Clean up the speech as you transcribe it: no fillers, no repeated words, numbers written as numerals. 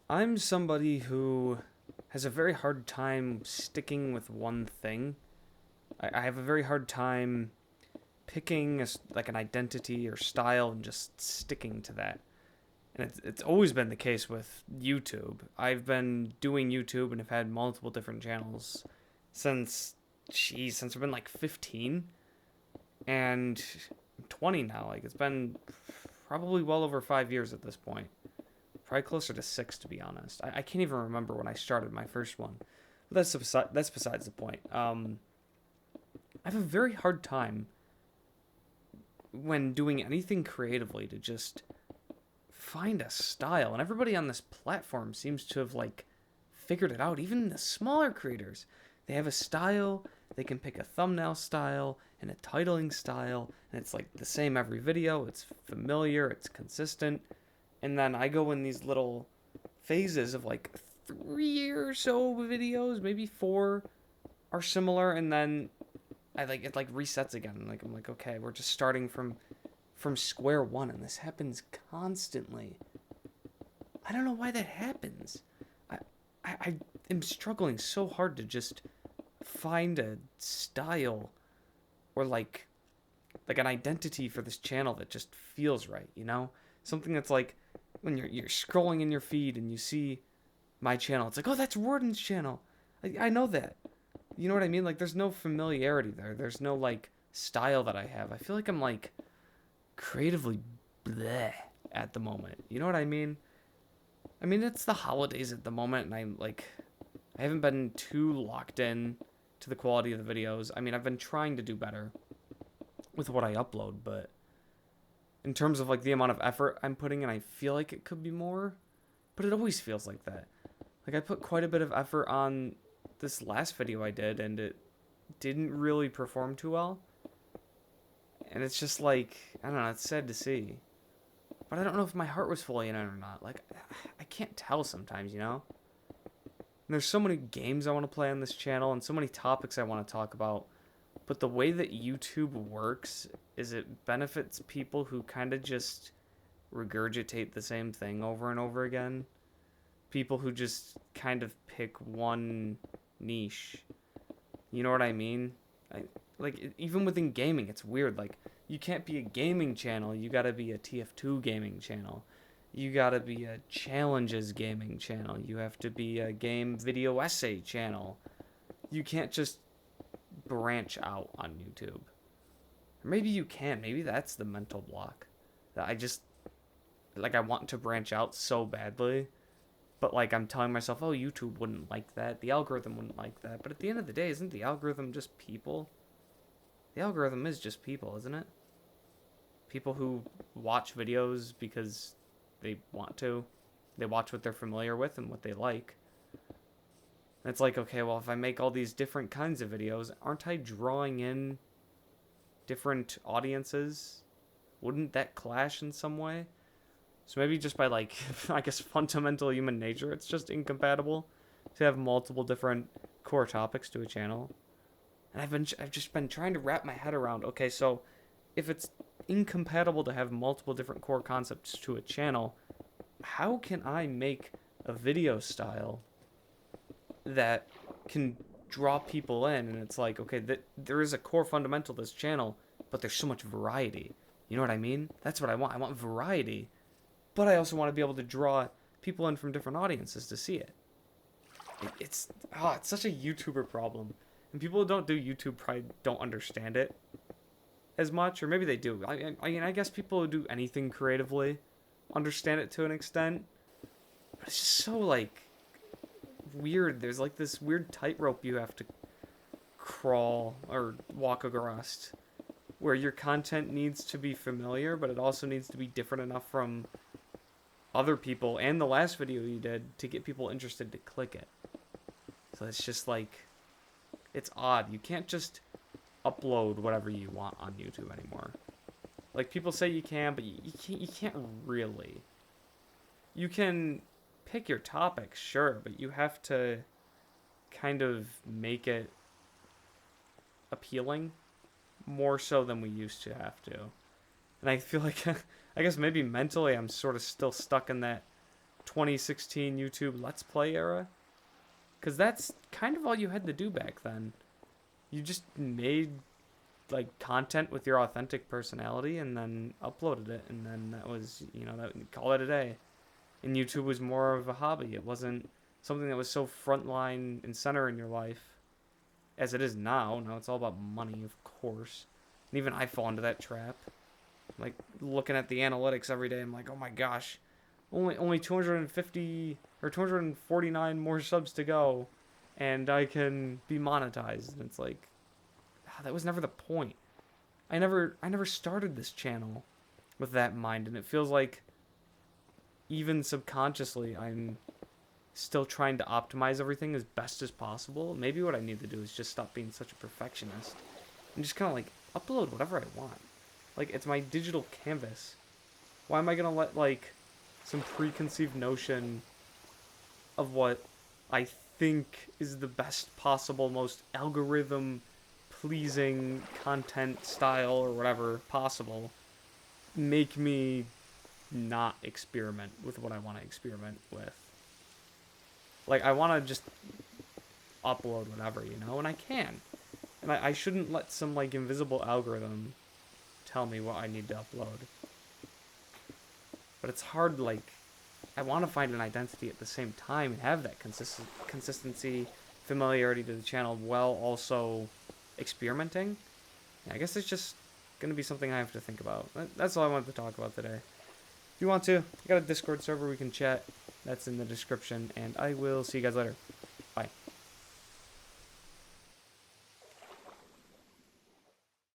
I'm somebody who has a very hard time sticking with one thing. I have a very hard time picking like an identity or style and just sticking to that. And it's always been the case with YouTube. I've been doing YouTube and have had multiple different channels since, since I've been like 15. And I'm 20 now. Like, it's been probably well over 5 years at this point. Probably closer to 6, to be honest. I can't even remember when I started my first one. But that's besides the point. I have a very hard time when doing anything creatively to just find a style, and everybody on this platform seems to have like figured it out. Even the smaller creators, they have a style. They can pick a thumbnail style and a titling style, and it's like the same every video. It's familiar, it's consistent. And then I go in these little phases of like 3 or so videos, maybe 4 are similar, and then it like resets again. Like I'm like, okay, we're just starting from square one, and this happens constantly. I don't know why that happens. I I am struggling so hard to just find a style or like an identity for this channel that just feels right, you know? Something that's like when you're scrolling in your feed and you see my channel, it's like, oh, that's Rordan's channel. I know that. You know what I mean? Like, there's no familiarity there. There's no like style that I have. I feel like I'm like creatively bleh at the moment. You know what I mean? I mean, it's the holidays at the moment, and I haven't been too locked in to the quality of the videos. I mean, I've been trying to do better with what I upload, but in terms of like the amount of effort I'm putting in, I feel like it could be more, but it always feels like that. Like, I put quite a bit of effort on this last video I did, and it didn't really perform too well. And it's just like, I don't know, it's sad to see. But I don't know if my heart was fully in it or not. Like, I can't tell sometimes, you know? And there's so many games I want to play on this channel and so many topics I want to talk about. But the way that YouTube works is it benefits people who kind of just regurgitate the same thing over and over again. People who just kind of pick one niche. You know what I mean? Even within gaming, it's weird. Like, you can't be a gaming channel. You gotta be a TF2 gaming channel. You gotta be a challenges gaming channel. You have to be a game video essay channel. You can't just branch out on YouTube. Or maybe you can. Maybe that's the mental block. That I just, like, I want to branch out so badly. But, like, I'm telling myself, oh, YouTube wouldn't like that. The algorithm wouldn't like that. But at the end of the day, isn't the algorithm just people? The algorithm is just people, isn't it? People who watch videos because they want to. They watch what they're familiar with and what they like. And it's like, okay, well, if I make all these different kinds of videos, aren't I drawing in different audiences? Wouldn't that clash in some way? So maybe just by, like, I guess fundamental human nature, it's just incompatible to have multiple different core topics to a channel. And I've just been trying to wrap my head around, okay, so if it's incompatible to have multiple different core concepts to a channel, how can I make a video style that can draw people in? And it's like, okay, there is a core fundamental to this channel, but there's so much variety. You know what I mean? That's what I want. I want variety, but I also want to be able to draw people in from different audiences to see it. It's such a YouTuber problem, and people who don't do YouTube probably don't understand it as much, or maybe they do. I mean, I guess people who do anything creatively understand it to an extent, but it's just so like weird. There's like this weird tightrope you have to crawl or walk across, where your content needs to be familiar, but it also needs to be different enough from other people and the last video you did to get people interested to click it. So it's just like, it's odd. You can't just upload whatever you want on YouTube anymore. Like, people say you can, but you can't really. You can pick your topics, sure, but you have to kind of make it appealing more so than we used to have to. And I feel like, I guess maybe mentally I'm sort of still stuck in that 2016 YouTube Let's Play era. Because that's kind of all you had to do back then. You just made like content with your authentic personality and then uploaded it, and then that was, that, call it a day. And YouTube was more of a hobby. It wasn't something that was so frontline and center in your life as it is now. Now it's all about money, of course. And even I fall into that trap. Like, looking at the analytics every day, I'm like, oh my gosh, only 250 or 249 more subs to go, and I can be monetized. And it's like, that was never the point. I never started this channel with that in mind, and it feels like even subconsciously I'm still trying to optimize everything as best as possible. Maybe what I need to do is just stop being such a perfectionist and just kind of like upload whatever I want. Like, it's my digital canvas. Why am I gonna let like some preconceived notion of what I think is the best possible, most algorithm pleasing content style or whatever possible make me not experiment with what I want to experiment with? Like, I want to just upload whatever, and I can. And I shouldn't let some like invisible algorithm tell me what I need to upload. But it's hard, like, I want to find an identity at the same time and have that consistency, familiarity to the channel while also experimenting. Yeah, I guess it's just going to be something I have to think about. That's all I wanted to talk about today. If you want to, I got a Discord server we can chat. That's in the description, and I will see you guys later.